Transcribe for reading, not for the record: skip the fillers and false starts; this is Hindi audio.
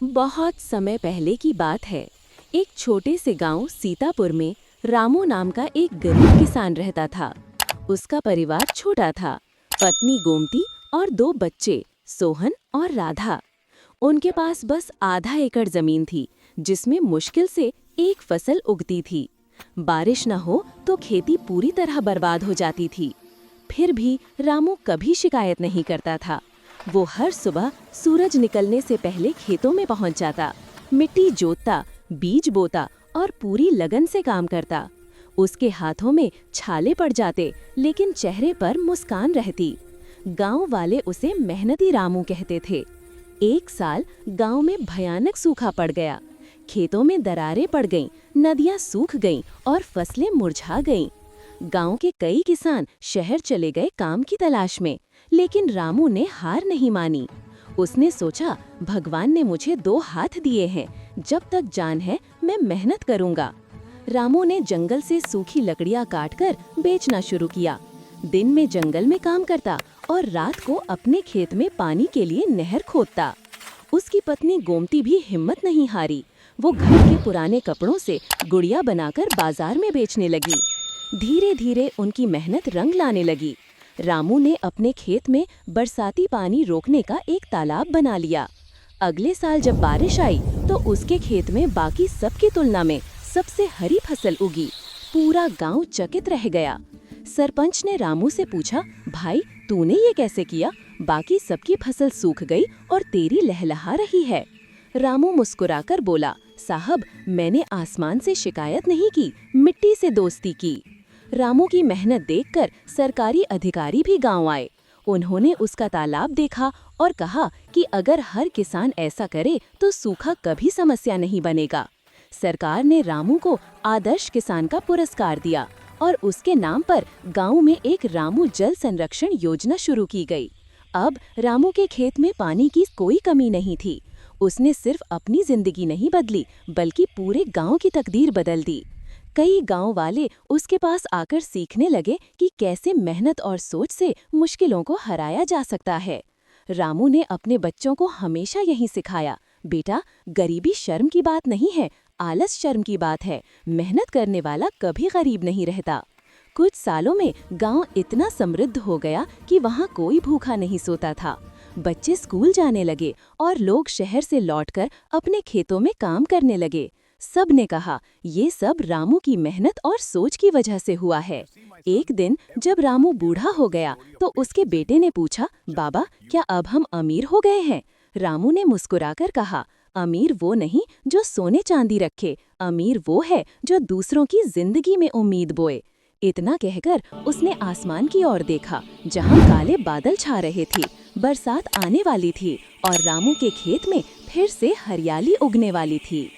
बहुत समय पहले की बात है। एक छोटे से गांव सीतापुर में रामू नाम का एक गरीब किसान रहता था। उसका परिवार छोटा था। पत्नी गोमती और दो बच्चे सोहन और राधा। उनके पास बस आधा एकड़ जमीन थी, जिसमें मुश्किल से एक फसल उगती थी। बारिश न हो तो खेती पूरी तरह बर्बाद हो जाती थी। फिर भी रामू कभी शिकायत नहीं करता था। वो हर सुबह सूरज निकलने से पहले खेतों में पहुंच जाता, मिट्टी जोतता, बीज बोता और पूरी लगन से काम करता। उसके हाथों में छाले पड़ जाते, लेकिन चेहरे पर मुस्कान रहती। गांव वाले उसे मेहनती रामू कहते थे। एक साल गांव में भयानक सूखा पड़ गया। खेतों में दरारें पड़ गईं, नदियां सूख गईं और फसलें मुरझा गईं। गांव के कई किसान शहर चले गए काम की तलाश में, लेकिन रामू ने हार नहीं मानी। उसने सोचा, भगवान ने मुझे दो हाथ दिए हैं, जब तक जान है मैं मेहनत करूंगा। रामू ने जंगल से सूखी लकड़ियां काटकर बेचना शुरू किया। दिन में जंगल में काम करता और रात को अपने खेत में पानी के लिए नहर खोदता। उसकी पत्नी गोमती भी हिम्मत नहीं हारी। वो घर के पुराने कपड़ों से गुड़िया बनाकर बाजार में बेचने लगी। धीरे धीरे उनकी मेहनत रंग लाने लगी। रामू ने अपने खेत में बरसाती पानी रोकने का एक तालाब बना लिया। अगले साल जब बारिश आई तो उसके खेत में बाकी सबकी तुलना में सबसे हरी फसल उगी। पूरा गांव चकित रह गया। सरपंच ने रामू से पूछा, भाई तूने ये कैसे किया? बाकी सबकी फसल सूख गई और तेरी लहलहा रही है। रामू मुस्कुराकर बोला, साहब मैंने आसमान से शिकायत नहीं की, मिट्टी से दोस्ती की। रामू की मेहनत देखकर सरकारी अधिकारी भी गांव आए। उन्होंने उसका तालाब देखा और कहा कि अगर हर किसान ऐसा करे तो सूखा कभी समस्या नहीं बनेगा। सरकार ने रामू को आदर्श किसान का पुरस्कार दिया और उसके नाम पर गांव में एक रामू जल संरक्षण योजना शुरू की गई। अब रामू के खेत में पानी की कोई कमी नहीं थी। उसने सिर्फ अपनी जिंदगी नहीं बदली, बल्कि पूरे गांव की तकदीर बदल दी। कई गांव वाले उसके पास आकर सीखने लगे कि कैसे मेहनत और सोच से मुश्किलों को हराया जा सकता है। रामू ने अपने बच्चों को हमेशा यही सिखाया, बेटा गरीबी शर्म की बात नहीं है, आलस शर्म की बात है। मेहनत करने वाला कभी गरीब नहीं रहता। कुछ सालों में गांव इतना समृद्ध हो गया कि वहां कोई भूखा नहीं सोता था। बच्चे स्कूल जाने लगे और लोग शहर से लौटकर अपने खेतों में काम करने लगे। सब ने कहा, ये सब रामू की मेहनत और सोच की वजह से हुआ है। एक दिन जब रामू बूढ़ा हो गया तो उसके बेटे ने पूछा, बाबा क्या अब हम अमीर हो गए हैं? रामू ने मुस्कुराकर कहा, अमीर वो नहीं जो सोने चांदी रखे, अमीर वो है जो दूसरों की जिंदगी में उम्मीद बोए। इतना कहकर उसने आसमान की ओर देखा, जहां काले बादल छा रहे थे। बरसात आने वाली थी और रामू के खेत में फिर से हरियाली उगने वाली थी।